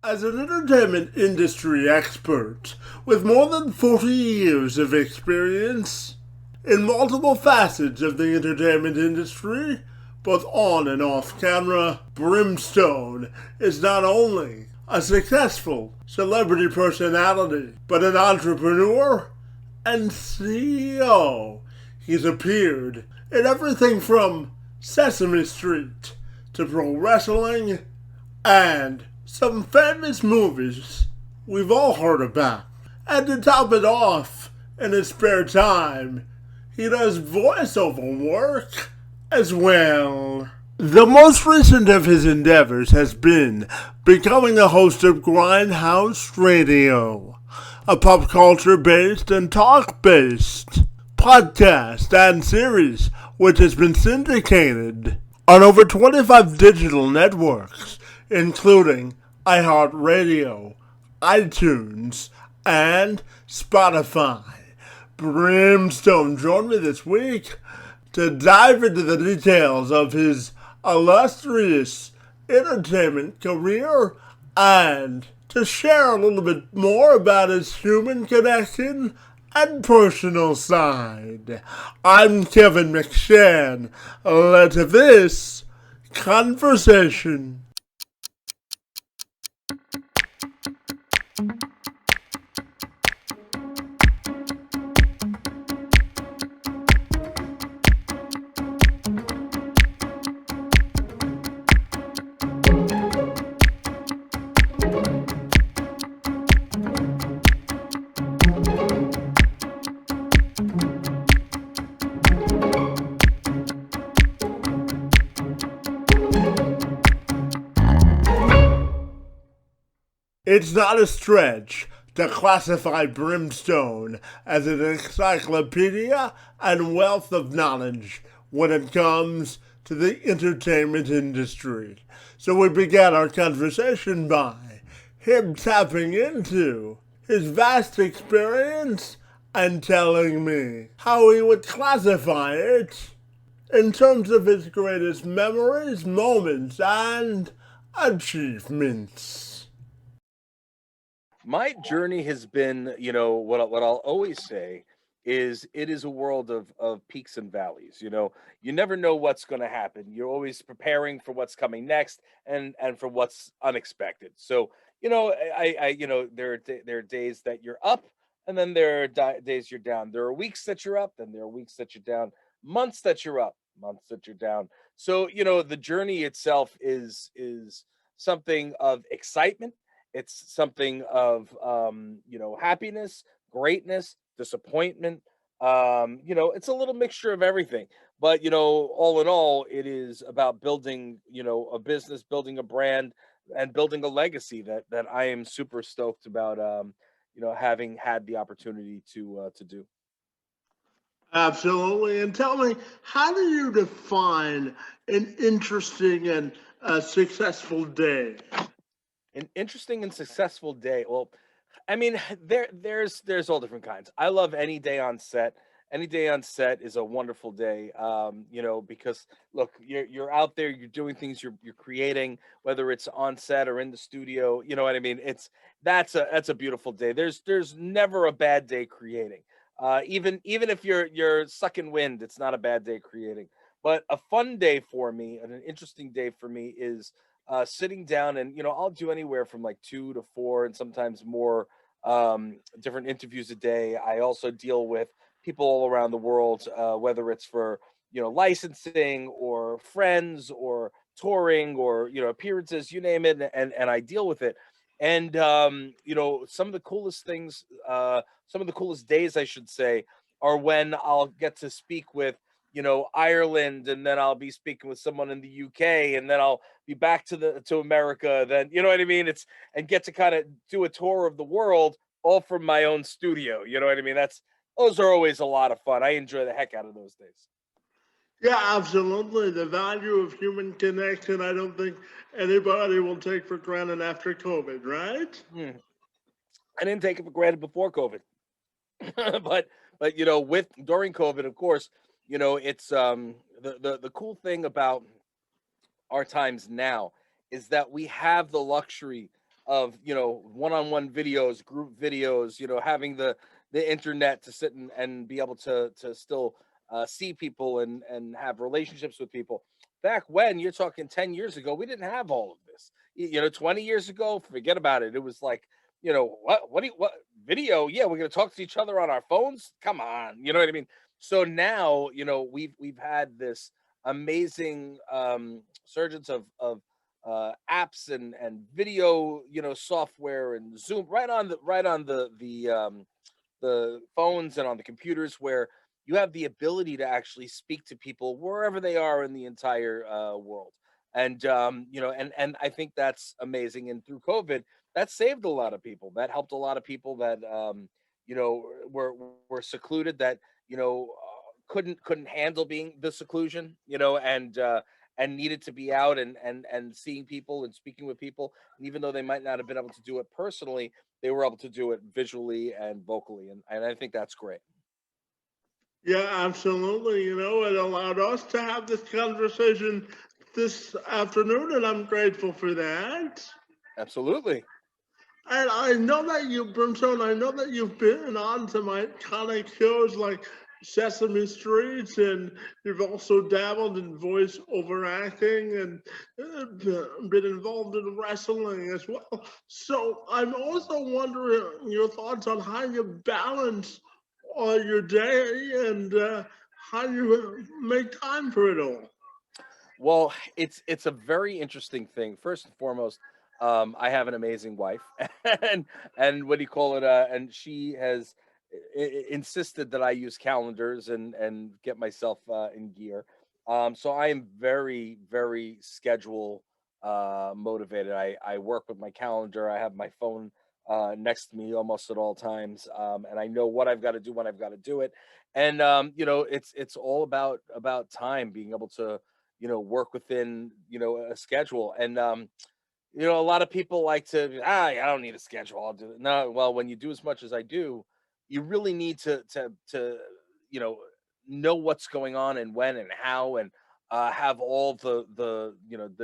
As an entertainment industry expert with more than 40 years of experience in multiple facets of the entertainment industry, both on and off camera, Brimstone is not only a successful celebrity personality, but an entrepreneur and CEO. He's appeared in everything from Sesame Street to pro wrestling and some famous movies we've all heard about. And to top it off, in his spare time, he does voiceover work as well. The most recent of his endeavors has been becoming a host of Grindhouse Radio, a pop culture-based and talk-based podcast and series which has been syndicated on over 25 digital networks, including iHeartRadio, iTunes, and Spotify. Brimstone joined me this week to dive into the details of his illustrious entertainment career and to share a little bit more about his human connection and personal side. I'm Kevin McShann. Let's this conversation. It's not a stretch to classify Brimstone as an encyclopedia and wealth of knowledge when it comes to the entertainment industry. So we began our conversation by him tapping into his vast experience and telling me how he would classify it in terms of his greatest memories, moments, and achievements. My journey has been, what I'll always say is it is a world of peaks and valleys. You never know what's going to happen. You're always preparing for what's coming next and for what's unexpected. So, there are days that you're up, and then there are days you're down. There are weeks that you're up, and there are weeks that you're down. Months that you're up, months that you're down. So, the journey itself is something of excitement. It's something of happiness, greatness, disappointment. It's a little mixture of everything. But all in all, it is about building a business, building a brand, and building a legacy that I am super stoked about. Having had the opportunity to do. Absolutely. And tell me, how do you define an interesting and successful day? An interesting and successful day. Well, I mean, there's all different kinds. I love any day on set. Any day on set is a wonderful day. Because look, you're out there, you're doing things, you're creating, whether it's on set or in the studio. You know what I mean? That's a beautiful day. There's never a bad day creating. Even if you're sucking wind, it's not a bad day creating. But a fun day for me, and an interesting day for me is sitting down, and I'll do anywhere from like 2 to 4 and sometimes more different interviews a day. I also deal with people all around the world, whether it's for licensing or friends or touring or appearances, you name it, and I deal with it. And some of the coolest things, some of the coolest days, I should say, are when I'll get to speak with Ireland, and then I'll be speaking with someone in the UK, and then I'll be back to America. Then you know what I mean. And get to kind of do a tour of the world, all from my own studio. You know what I mean. Those are always a lot of fun. I enjoy the heck out of those days. Yeah, absolutely. The value of human connection, I don't think anybody will take for granted after COVID, right? I didn't take it for granted before COVID, but with during COVID, of course, it's the cool thing about our times now is that we have the luxury one-on-one videos, group videos, having the internet to sit and be able to still see people and have relationships with people. Back when you're talking 10 years ago, we didn't have all of this. 20 years ago, forget about it. It was like, what video? Yeah, we're gonna talk to each other on our phones. Come on, you know what I mean? So now, we've had this amazing surgence of apps and video, software and Zoom right on the phones and on the computers, where you have the ability to actually speak to people wherever they are in the entire world. And and I think that's amazing. And through COVID, that saved a lot of people. That helped a lot of people that were secluded, that couldn't handle being the seclusion, and needed to be out and seeing people and speaking with people. And even though they might not have been able to do it personally, they were able to do it visually and vocally, and I think that's great. Yeah, absolutely. It allowed us to have this conversation this afternoon, and I'm grateful for that. Absolutely. And I know that you, Brimstone, I know that you've been on some iconic shows like Sesame Street, and you've also dabbled in voice over acting and been involved in wrestling as well. So I'm also wondering your thoughts on how you balance your day and how you make time for it all. Well, it's a very interesting thing. First and foremost, I have an amazing wife, and what do you call it? And she has insisted that I use calendars and get myself in gear. So I am very, very schedule motivated. I work with my calendar. I have my phone next to me almost at all times, and I know what I've got to do when I've got to do it. And it's all about time, being able to work within a schedule. And a lot of people like to, I don't need a schedule, I'll do it. No, well, when you do as much as I do, you really need to you know know what's going on and when and how, and have all the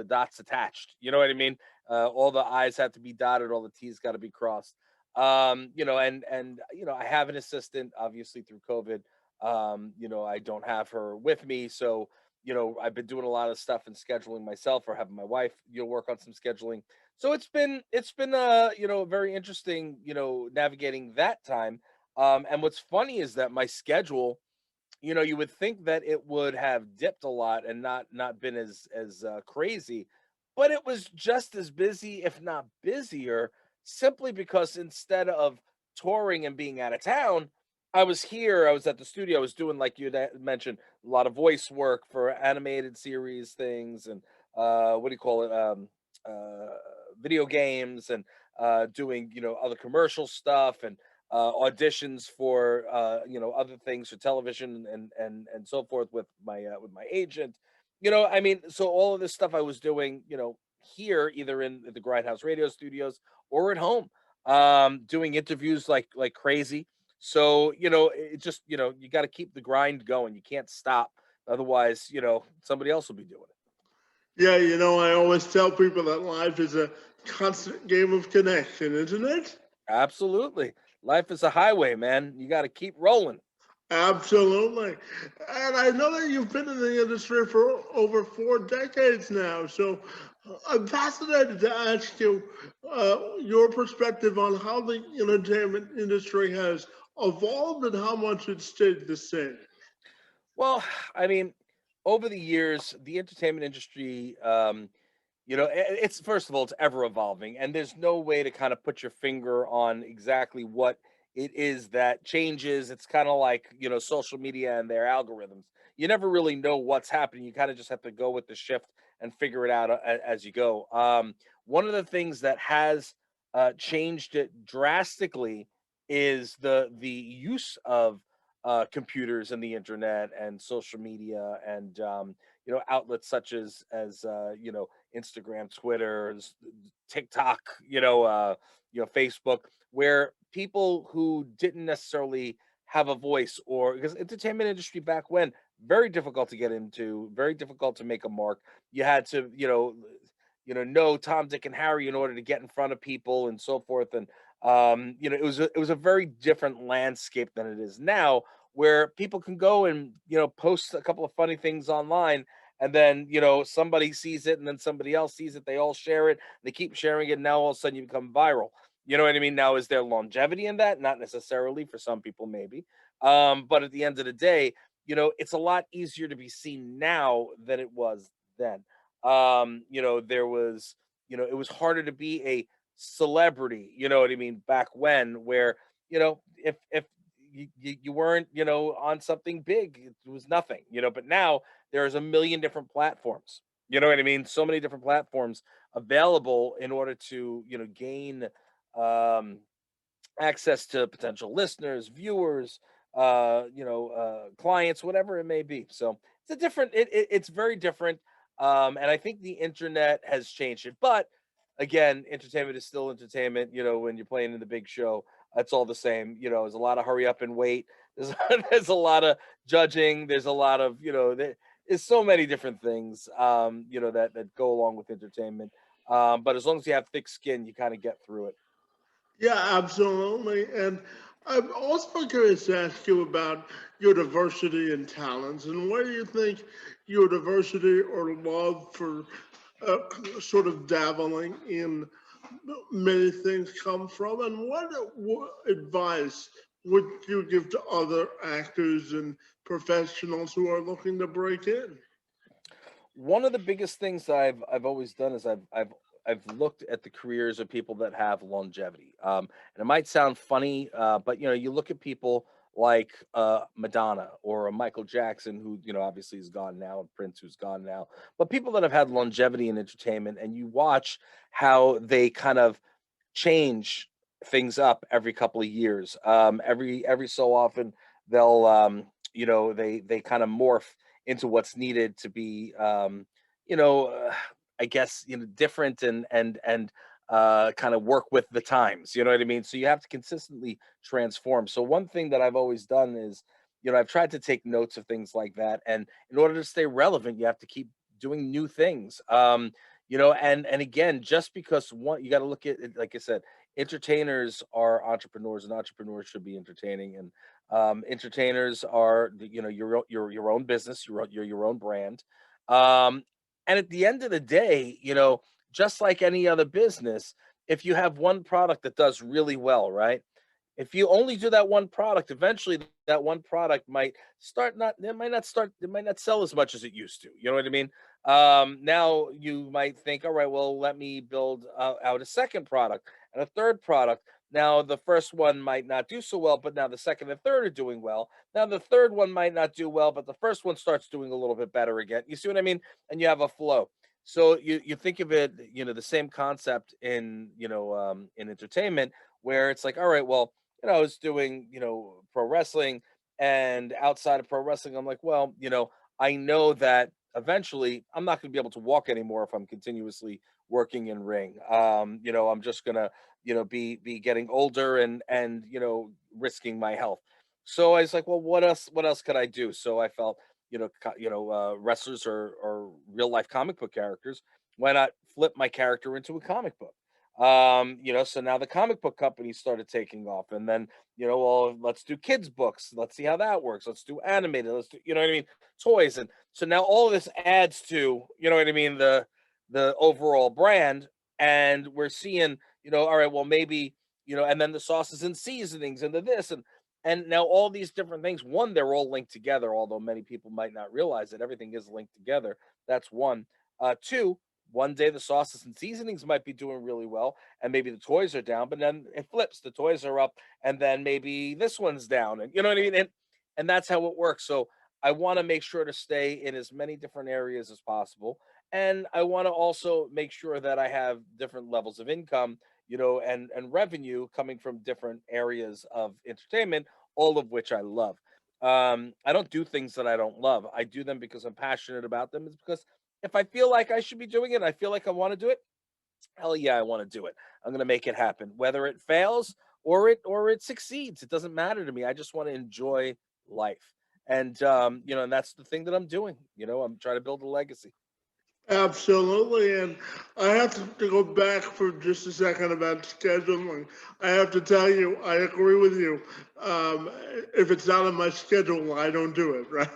dots attached, you know what I mean? All the i's have to be dotted, all the t's got to be crossed. And I have an assistant, obviously, through COVID. I don't have her with me, so I've been doing a lot of stuff and scheduling myself, or having my wife, work on some scheduling. So it's been very interesting, navigating that time. And what's funny is that my schedule, you would think that it would have dipped a lot and not been as crazy, but it was just as busy, if not busier, simply because instead of touring and being out of town, I was here. I was at the studio. I was doing, like you mentioned, a lot of voice work for animated series things, and what do you call it? Uh, Video games, and doing other commercial stuff, and auditions for other things for television, and so forth, with my agent. I mean, so all of this stuff I was doing, here, either in the Grindhouse Radio studios or at home, doing interviews like crazy. So it just, you got to keep the grind going. You can't stop, otherwise somebody else will be doing it. Yeah, I always tell people that life is a constant game of connection, isn't it? Absolutely. Life is a highway, man. You got to keep rolling. Absolutely. And I know that you've been in the industry for over 4 decades now. So I'm fascinated to ask you your perspective on how the entertainment industry has evolved and how much it stayed the same. Well, I mean, over the years, the entertainment industry, it's, first of all, it's ever evolving, and there's no way to kind of put your finger on exactly what it is that changes. It's kind of like, social media and their algorithms. You never really know what's happening. You kind of just have to go with the shift and figure it out as you go. One of the things that has changed it drastically is the use of computers and the internet and social media, and outlets such as Instagram, Twitter, TikTok, Facebook, where people who didn't necessarily have a voice, or because entertainment industry back when, very difficult to get into, very difficult to make a mark. You had to, know Tom, Dick, and Harry in order to get in front of people and so forth. And it was a very different landscape than it is now, where people can go and post a couple of funny things online, and then somebody sees it, and then somebody else sees it. They all share it. They keep sharing it. And now all of a sudden you become viral. You know what I mean? Now, is there longevity in that? Not necessarily. For some people, maybe. But at the end of the day, it's a lot easier to be seen now than it was then. There was, it was harder to be a celebrity, you know what I mean, back when, where, if you weren't, on something big, it was nothing, but now there's a million different platforms. You know what I mean? So many different platforms available in order to, gain um access to potential listeners, viewers, clients, whatever it may be. So it's very different. And I think the internet has changed it. But again, entertainment is still entertainment. When you're playing in the big show, it's all the same. There's a lot of hurry up and wait. There's, there's a lot of judging. There's a lot of, there's so many different things, that go along with entertainment. But as long as you have thick skin, you kind of get through it. Yeah, absolutely. And I'm also curious to ask you about your diversity and talents and where you think your diversity or love for uh, sort of dabbling in many things come from, and what advice would you give to other actors and professionals who are looking to break in? One of the biggest things that I've always done is I've looked at the careers of people that have longevity. And it might sound funny, but you look at people like Madonna or a Michael Jackson, who obviously is gone now, and Prince, who's gone now. But people that have had longevity in entertainment, and you watch how they kind of change things up every couple of years. Every so often they'll they kind of morph into what's needed to be you know uh, I guess different and kind of work with the times. You know what I mean? So you have to consistently transform. So one thing that I've always done is I've tried to take notes of things like that, and in order to stay relevant, you have to keep doing new things. And again, just because one, you got to look at it, like I said, entertainers are entrepreneurs, and entrepreneurs should be entertaining. And entertainers are your own business, you're your own brand. um and at the end of the day, just like any other business, if you have one product that does really well, right, if you only do that one product, eventually that one product might start not it might not start it might not sell as much as it used to. You know what I mean? Now you might think, all right, well, let me build out a second product and a third product. Now the first one might not do so well, but now the second and third are doing well. Now the third one might not do well, but the first one starts doing a little bit better again. You see what I mean? And you have a flow. So you think of it, the same concept in entertainment, where it's like, all right, well, I was doing, pro wrestling, and outside of pro wrestling, I'm like, well, I know that eventually I'm not going to be able to walk anymore if I'm continuously working in ring. I'm just gonna, be getting older and risking my health. So I was like, well, what else could I do? So I felt, wrestlers are real life comic book characters. Why not flip my character into a comic book? So now the comic book companies started taking off, and then well, let's do kids books, let's see how that works, let's do animated, let's do, what I mean, toys. And so now all of this adds to, what I mean, the overall brand. And we're seeing, all right, well, maybe, and then the sauces and seasonings and the this and now all these different things, one, they're all linked together, although many people might not realize that everything is linked together. That's one. Two, one day the sauces and seasonings might be doing really well, and maybe the toys are down, but then it flips. The toys are up, and then maybe this one's down, and you know what I mean. And that's how it works. So I want to make sure to stay in as many different areas as possible, and I want to also make sure that I have different levels of income, and revenue coming from different areas of entertainment, all of which I love. I don't do things that I don't love. I do them because I'm passionate about them. It's because if I feel like I should be doing it, and I feel like I want to do it, hell yeah, I want to do it. I'm going to make it happen, whether it fails or it succeeds. It doesn't matter to me. I just want to enjoy life, and and that's the thing that I'm doing. I'm trying to build a legacy. Absolutely, and I have to go back for just a second about scheduling. I have to tell you, I agree with you. Um, if it's not on my schedule, I don't do it, right?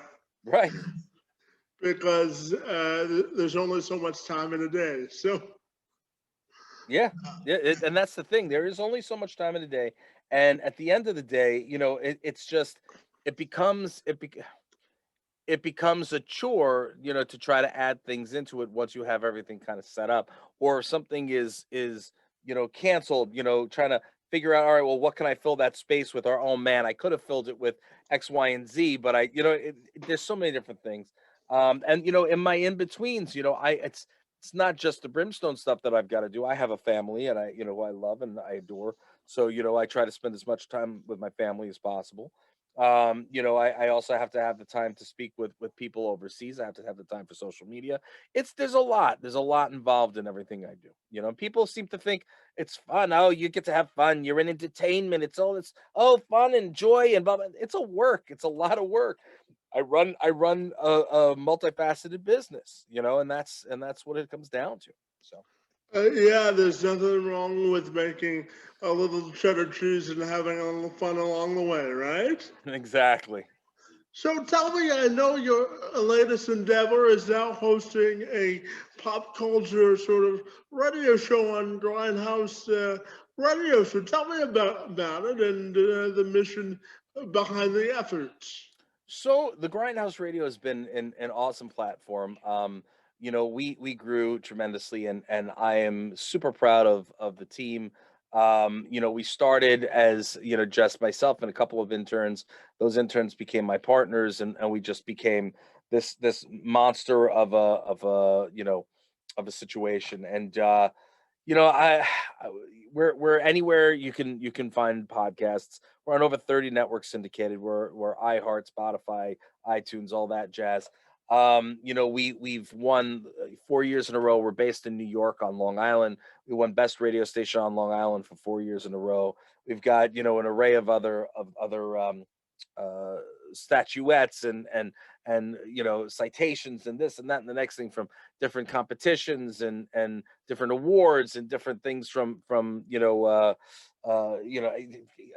Right. Because there's only so much time in a day. So, Yeah. Yeah. And that's the thing. There is only so much time in the day. And at the end of the day, it's just, it becomes, it becomes a chore, to try to add things into it once you have everything kind of set up, or if something is canceled, trying to figure out, all right, well, what can I fill that space with? Or, oh man, I could have filled it with X, Y, and Z, but there's so many different things. And in my in betweens, it's not just the Brimstone stuff that I've got to do. I have a family, and who I love and I adore. So I try to spend as much time with my family as possible. I also have to have the time to speak with people overseas. I have to have the time for social media. There's a lot involved in everything I do. People seem to think it's fun. Oh, you get to have fun, you're in entertainment, it's fun and joy and blah, blah. It's a work, it's a lot of work. I run a multifaceted business, and that's what it comes down to. So yeah, there's nothing wrong with making a little cheddar cheese and having a little fun along the way, right? exactly. So tell me, I know your latest endeavor is now hosting a pop culture sort of radio show on Grindhouse Radio. So tell me about it and the mission behind the efforts. So the Grindhouse Radio has been an awesome platform. We grew tremendously, and I am super proud of the team. We started as just myself and a couple of interns. Those interns became my partners, and we just became this monster of a situation. And I we're anywhere you can find podcasts. We're on over 30 networks syndicated. We're iHeart, Spotify, iTunes, all that jazz. We've won 4 years in a row. We're based in New York on Long Island. We won best radio station on Long Island for 4 years in a row. We've got an array of other uh, statuettes and citations and this and that and the next thing, from different competitions and different awards and different things from a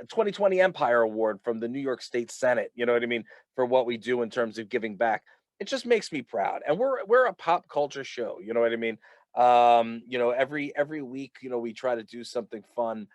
2020 Empire Award from the New York State Senate. You know what I mean, for what we do in terms of giving back. It just makes me proud, and we're a pop culture show. You know what I mean? Every week, we try to do something fun.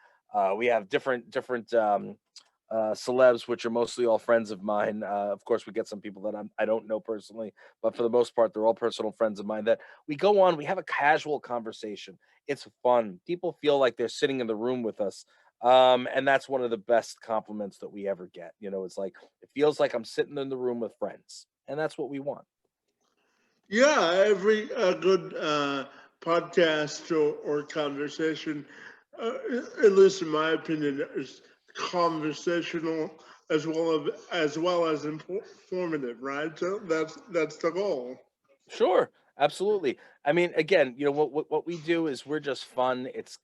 We have different celebs, which are mostly all friends of mine. Of course, we get some people that I don't know personally, but for the most part, they're all personal friends of mine. That we go on, we have a casual conversation. It's fun. People feel like they're sitting in the room with us, and that's one of the best compliments that we ever get. It's like it feels like I'm sitting in the room with friends, and that's what we want. Yeah, every good podcast or conversation, at least in my opinion, is conversational as well as informative, right? So that's the goal. Sure, absolutely. I mean, again, what we do is we're just fun. It's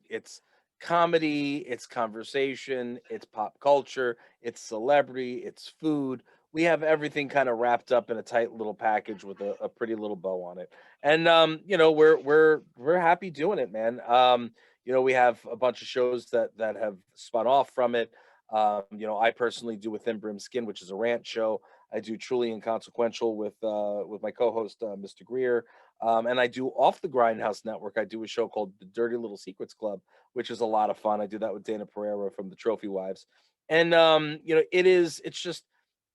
comedy, it's conversation, it's pop culture, it's celebrity, it's food. We have everything kind of wrapped up in a tight little package with a pretty little bow on it. And we're happy doing it, man. We have a bunch of shows that have spun off from it. I personally do Within Brimskin, which is a rant show. I do Truly Inconsequential with my co-host Mr. Greer, and I do off the Grindhouse Network. I do a show called The Dirty Little Secrets Club, which is a lot of fun. I do that with Dana Pereira from the Trophy Wives, and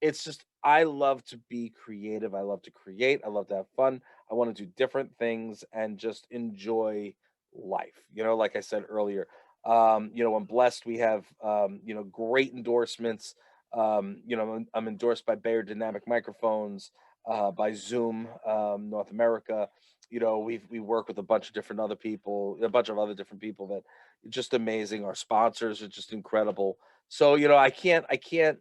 it's just I love to be creative. I love to create. I love to have fun. I want to do different things and just enjoy life. Like I said earlier, I'm blessed. We have great endorsements. I'm endorsed by Bayer Dynamic Microphones, by Zoom, North America. We work with a bunch of different other people, a bunch of other different people that are just amazing. Our sponsors are just incredible. So I'm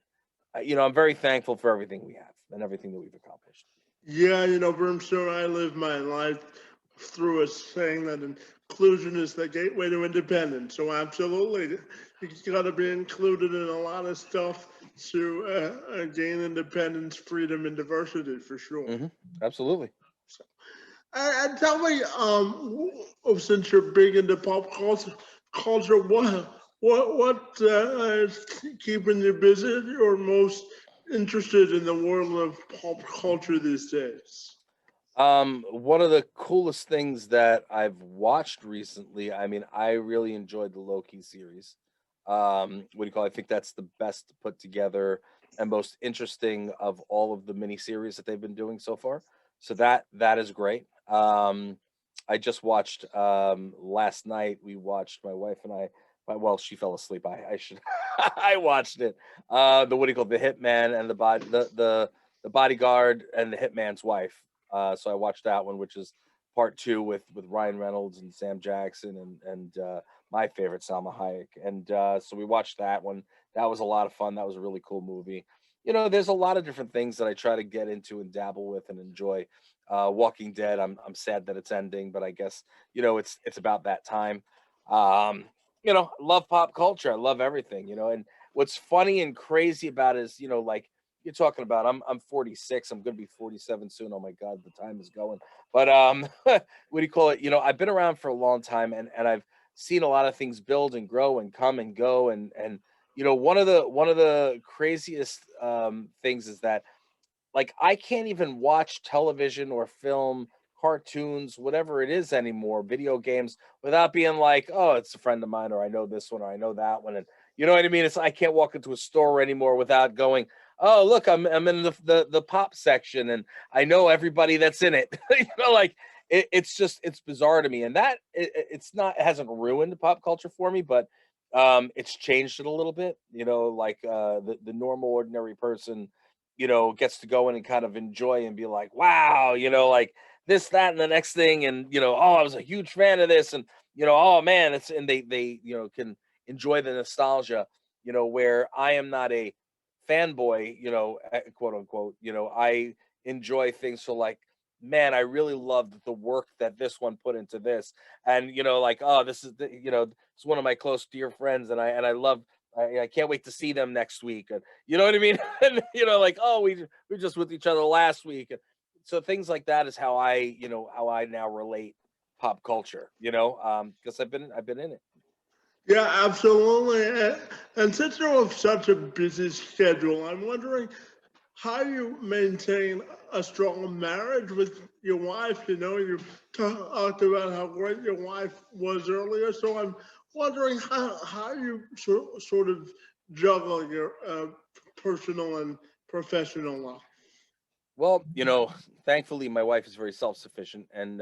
very thankful for everything we have and everything that we've accomplished. Yeah, Brimstone, I live my life through a saying that inclusion is the gateway to independence. So absolutely, you got to be included in a lot of stuff to gain independence, freedom, and diversity for sure. Hmm. Absolutely. And tell me, since you're big into pop culture, what is keeping you busy or most interested in the world of pop culture these days? One of the coolest things that I've watched recently, I mean, I really enjoyed the Loki series. What do you call it? I think that's the best put together and most interesting of all of the miniseries that they've been doing so far. So that is great. I just watched last night. We watched my wife and I. Well, she fell asleep. I should. I watched it. The what do you call it? The Hitman and the bodyguard and the Hitman's wife. So I watched that one, which is part two with Ryan Reynolds and Sam Jackson and my favorite Salma Hayek. And so we watched that one. That was a lot of fun. That was a really cool movie. You know, there's a lot of different things that I try to get into and dabble with and enjoy. Walking Dead. I'm sad that it's ending, but I guess you know it's about that time. Um, you know, I love pop culture. I love everything. You know, and what's funny and crazy about it is you know like you're talking about I'm 46. I'm going to be 47 soon. Oh my god, the time is going. But what do you call it? You know, I've been around for a long time and I've seen a lot of things build and grow and come and go and you know, one of the craziest things is that like I can't even watch television or film, cartoons, whatever it is anymore, video games without being like, oh, it's a friend of mine, or I know this one, or I know that one, and you know what I mean. It's I can't walk into a store anymore without going, oh, look, I'm in the pop section, and I know everybody that's in it. You know, like it's just it's bizarre to me, and that it's not it hasn't ruined pop culture for me, but it's changed it a little bit. You know, like the normal ordinary person you know, gets to go in and kind of enjoy and be like, wow, you know, like this, that, and the next thing. And, you know, oh, I was a huge fan of this. And, you know, oh man, it's and they, you know, can enjoy the nostalgia, you know, where I am not a fanboy, you know, quote unquote, you know, I enjoy things so like, man, I really loved the work that this one put into this. And, you know, like, oh, this is the, you know, it's one of my close dear friends, and I love I can't wait to see them next week. And you know what I mean? And, you know, like, oh, we just with each other last week. And so things like that is how I, you know, how I now relate pop culture, you know, because I've been in it. Yeah, absolutely. And since you have such a busy schedule, I'm wondering how you maintain a strong marriage with your wife. You know, you talked about how great your wife was earlier. So I'm wondering how you sort of juggle your personal and professional life. Well, you know, thankfully my wife is very self-sufficient and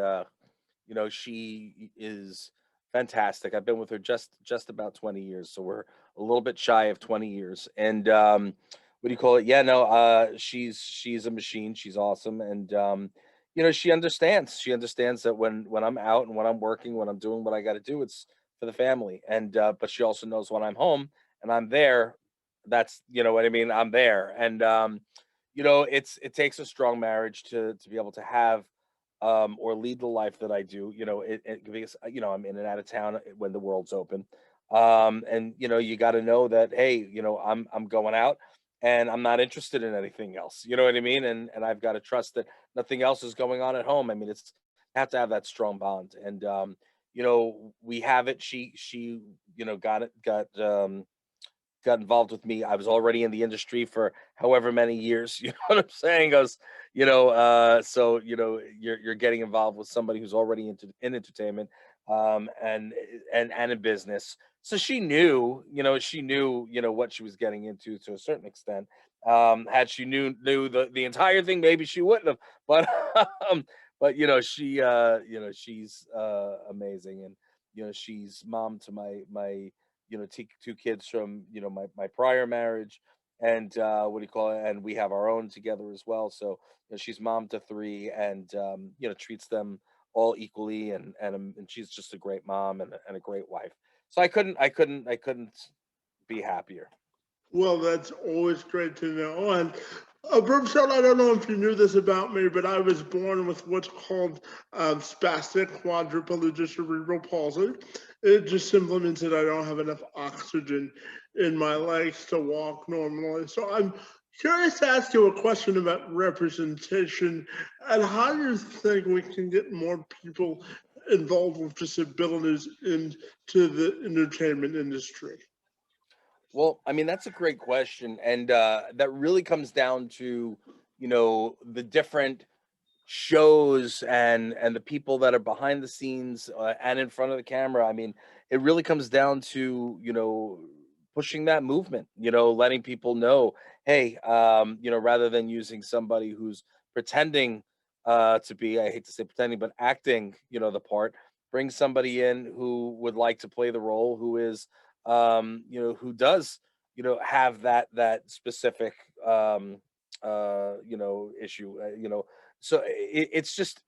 you know, she is fantastic. I've been with her just about 20 years, so we're a little bit shy of 20 years. And what do you call it? Yeah, no, she's a machine. She's awesome, and you know, she understands. She understands that when I'm out and when I'm working, when I'm doing what I got to do, it's for the family. And but she also knows when I'm home and I'm there. That's you know what I mean. I'm there, and you know, it takes a strong marriage to be able to have or lead the life that I do. You know, because you know I'm in and out of town when the world's open, and you know you got to know that hey, you know I'm going out and I'm not interested in anything else. You know what I mean? And I've got to trust that nothing else is going on at home. I mean, it's have to have that strong bond, and you know we have it. She you know got involved with me. I was already in the industry for however many years. You know what I'm saying? Goes, you know, so you know, you're getting involved with somebody who's already into in entertainment, and in business. So she knew, you know, what she was getting into to a certain extent. Had she knew the entire thing, maybe she wouldn't have. But but you know, she's amazing, and you know, she's mom to my you know, two kids from you know my prior marriage, and what do you call it? And we have our own together as well. So you know, she's mom to three, and you know treats them all equally, and she's just a great mom and a great wife. So I couldn't be happier. Well, that's always great to know. And Brimstone, I don't know if you knew this about me, but I was born with what's called spastic quadriplegic cerebral palsy. It just simply means that I don't have enough oxygen in my legs to walk normally. So I'm Curious to ask you a question about representation and how you think we can get more people involved with disabilities into the entertainment industry. Well, I mean, that's a great question. And that really comes down to, the different shows and the people that are behind the scenes and in front of the camera. I mean, it really comes down to pushing that movement. Letting people know, hey, rather than using somebody who's pretending to be, I hate to say pretending, but acting, the part. Bring somebody in who would like to play the role, who is, who does, have that specific issue, so it's just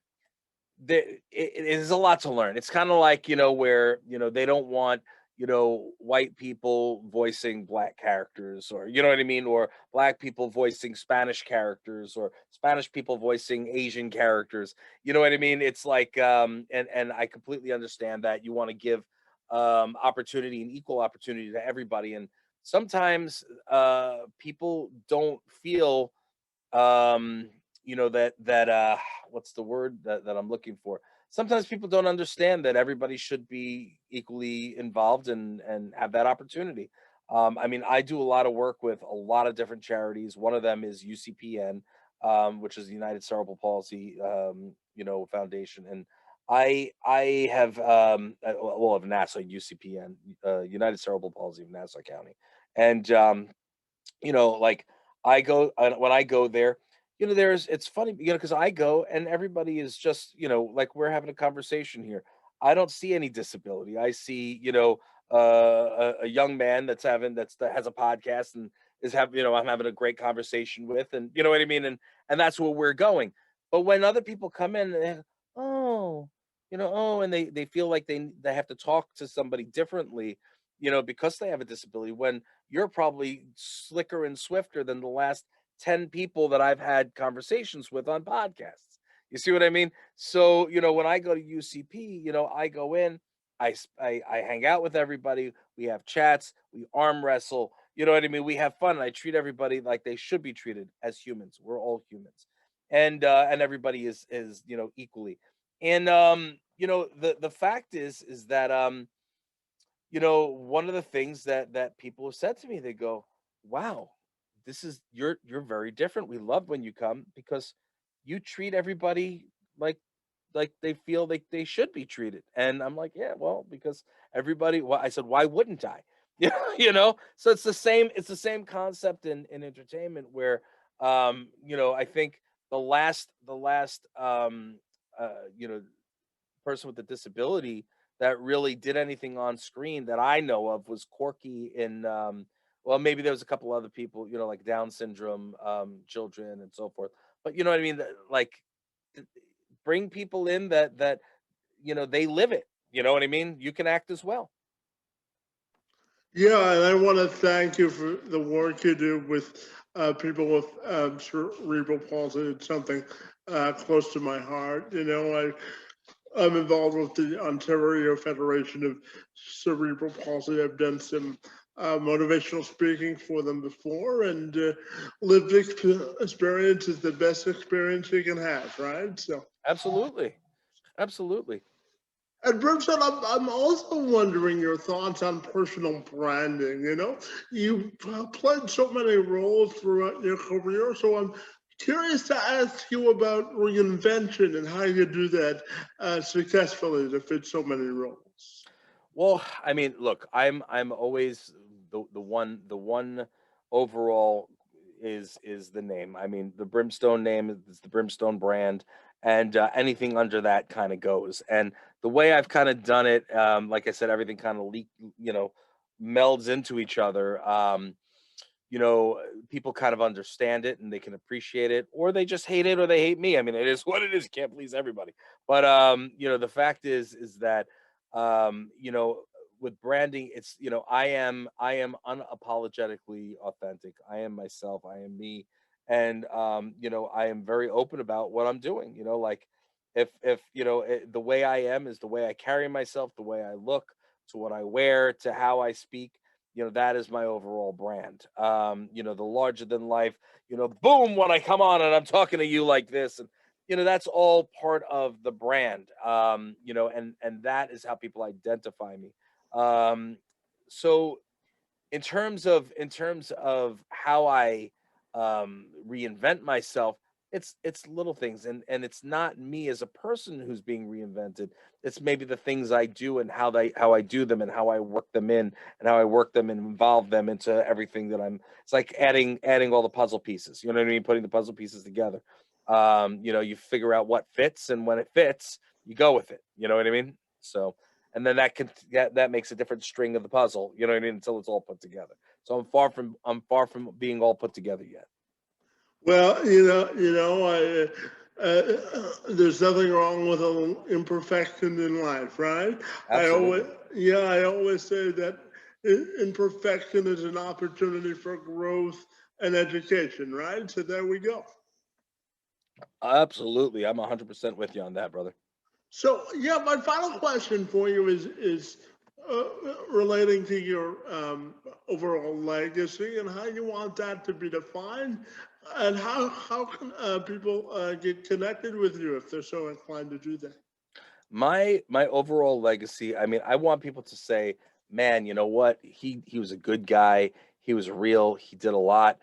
there. It is a lot to learn. It's kind of like where they don't want white people voicing black characters, or what I mean, or black people voicing Spanish characters, or Spanish people voicing Asian characters. You know what I mean? It's like and I completely understand that you want to give opportunity and equal opportunity to everybody, and sometimes people don't feel um that what's the word that I'm looking for. Sometimes people don't understand that everybody should be equally involved and have that opportunity. I mean, I do a lot of work with a lot of different charities. One of them is UCPN, which is the United Cerebral Palsy Foundation. And I have well, of Nassau, UCPN, United Cerebral Palsy of Nassau County. And like when I go there, it's funny, because I go and everybody is just, like we're having a conversation here. I don't see any disability. I see, a young man that has a podcast and is having, I'm having a great conversation with, and you know what I mean, and that's where we're going. But when other people come in, oh, and they feel like they have to talk to somebody differently, because they have a disability, when you're probably slicker and swifter than the last 10 people that I've had conversations with on podcasts. You see what I mean? So, when I go to UCP, I go in, I hang out with everybody, we have chats, we arm wrestle, you know what I mean? We have fun, and I treat everybody like they should be treated as humans. We're all humans. And everybody is, equally. And the fact is that one of the things that people have said to me, they go, "Wow, you're very different. We love when you come because you treat everybody like they feel like they should be treated." And I'm like, "Yeah, well, because everybody." Well, I said, "Why wouldn't I?" Yeah, So it's the same concept in entertainment where, I think the last person with a disability that really did anything on screen that I know of was Corky in well, maybe there was a couple other people, like Down syndrome children and so forth. But you know what I mean? Like th- bring people in that they live it. You know what I mean? You can act as well. Yeah, and I want to thank you for the work you do with people with cerebral palsy. It's something close to my heart. I'm involved with the Ontario Federation of Cerebral Palsy. I've done some motivational speaking for them before, and lived experience is the best experience you can have, right? So, Absolutely. Absolutely. and Brimstone, I'm also wondering your thoughts on personal branding. You've played so many roles throughout your career, so I'm curious to ask you about reinvention and how you do that successfully to fit so many roles. Well, I mean, look, I'm always the one overall is the name. I mean, the Brimstone name is the Brimstone brand, and anything under that kind of goes. And the way I've kind of done it, like I said, everything kind of melds into each other. People kind of understand it and they can appreciate it, or they just hate it, or they hate me. I mean, it is what it is. You can't please everybody. But the fact is that um, you know, with branding, it's I am unapologetically authentic. I am myself. I am me, and I am very open about what I'm doing. Like if the way I am is the way I carry myself, the way I look, to what I wear, to how I speak. that is my overall brand. The larger than life, boom, when I come on and I'm talking to you like this, and that's all part of the brand. And that is how people identify me. So in terms of how I reinvent myself, it's little things, and it's not me as a person who's being reinvented. It's maybe the things I do and how I do them and how I work them in and how I work them and involve them into everything that I'm. It's like adding all the puzzle pieces. You know what I mean? Putting the puzzle pieces together. You figure out what fits, and when it fits, you go with it. You know what I mean? So, and then that makes a different string of the puzzle. You know what I mean? Until it's all put together. So I'm far from being all put together yet. Well, there's nothing wrong with an imperfection in life, right? Absolutely. I always say that imperfection is an opportunity for growth and education, right? So there we go. Absolutely. I'm 100% with you on that, brother. So yeah, my final question for you is uh, relating to your overall legacy and how you want that to be defined, and how can people get connected with you if they're so inclined to do that. My overall legacy, I mean, I want people to say, man, you know what? He was a good guy. He was real. He did a lot.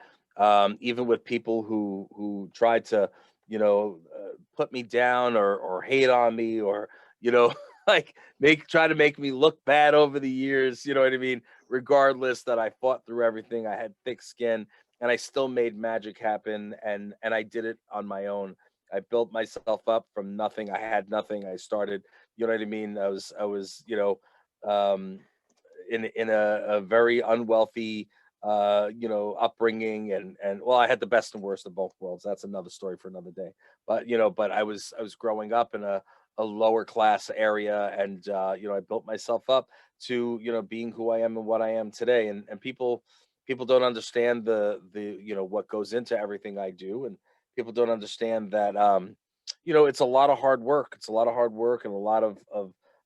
Even with people who tried to, put me down or hate on me, or like try to make me look bad over the years. You know what I mean? Regardless, that I fought through everything. I had thick skin, and I still made magic happen, and I did it on my own. I built myself up from nothing. I had nothing. I started, you know what I mean? I was, um, in a very unwealthy, upbringing, and well, I had the best and worst of both worlds. That's another story for another day. But I was growing up in a lower class area, and I built myself up to, being who I am and what I am today. And people don't understand the what goes into everything I do, and people don't understand that it's a lot of hard work. It's a lot of hard work and a lot of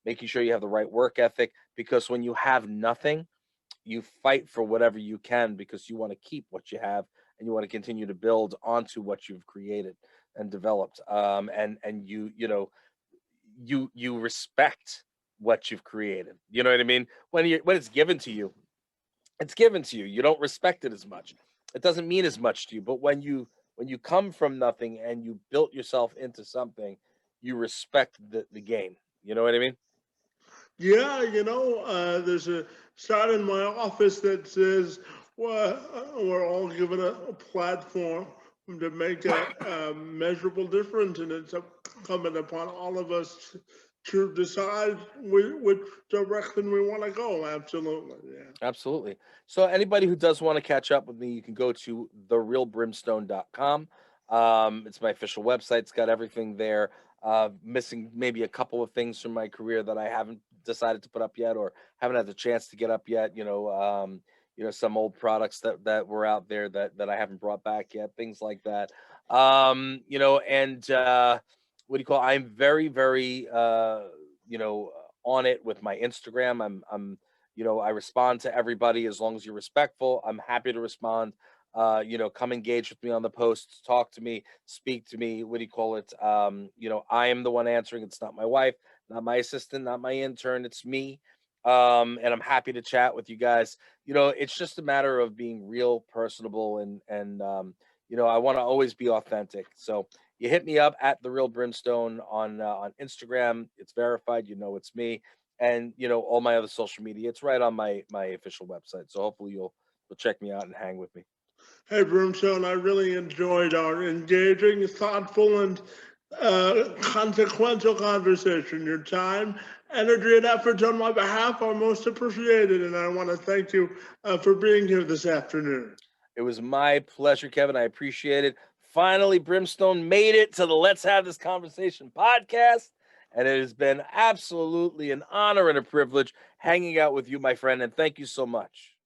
making sure you have the right work ethic, because when you have nothing, you fight for whatever you can, because you want to keep what you have, and you want to continue to build onto what you've created and developed. And you respect what you've created. You know what I mean? When it's given to you, it's given to you. You don't respect it as much. It doesn't mean as much to you. But when you come from nothing and you built yourself into something, you respect the game. You know what I mean? Yeah, there's a sign in my office that says, well, we're all given a platform to make a measurable difference, and it's incumbent upon all of us to decide which direction we want to go. Absolutely, yeah. Absolutely. So anybody who does want to catch up with me, you can go to therealbrimstone.com. It's my official website. It's got everything there. Missing maybe a couple of things from my career that I haven't decided to put up yet, or haven't had the chance to get up yet. Some old products that were out there that I haven't brought back yet, things like that. And what do you call? I'm very, very, on it with my Instagram. I respond to everybody as long as you're respectful. I'm happy to respond. Come engage with me on the posts, talk to me, speak to me. What do you call it? I am the one answering. It's not my wife, not my assistant, not my intern. It's me. And I'm happy to chat with you guys. It's just a matter of being real, personable, and I want to always be authentic. So you hit me up at the real Brimstone on Instagram. It's verified. It's me, and all my other social media. It's right on my official website. So hopefully you'll check me out and hang with me. Hey, Brimstone, I really enjoyed our engaging, thoughtful, and consequential conversation. Your time, energy, and efforts on my behalf are most appreciated, and I want to thank you for being here this afternoon. It was my pleasure, Kevin. I appreciate it. Finally, Brimstone made it to the Let's Have This Conversation podcast. And it has been absolutely an honor and a privilege hanging out with you, my friend. And thank you so much.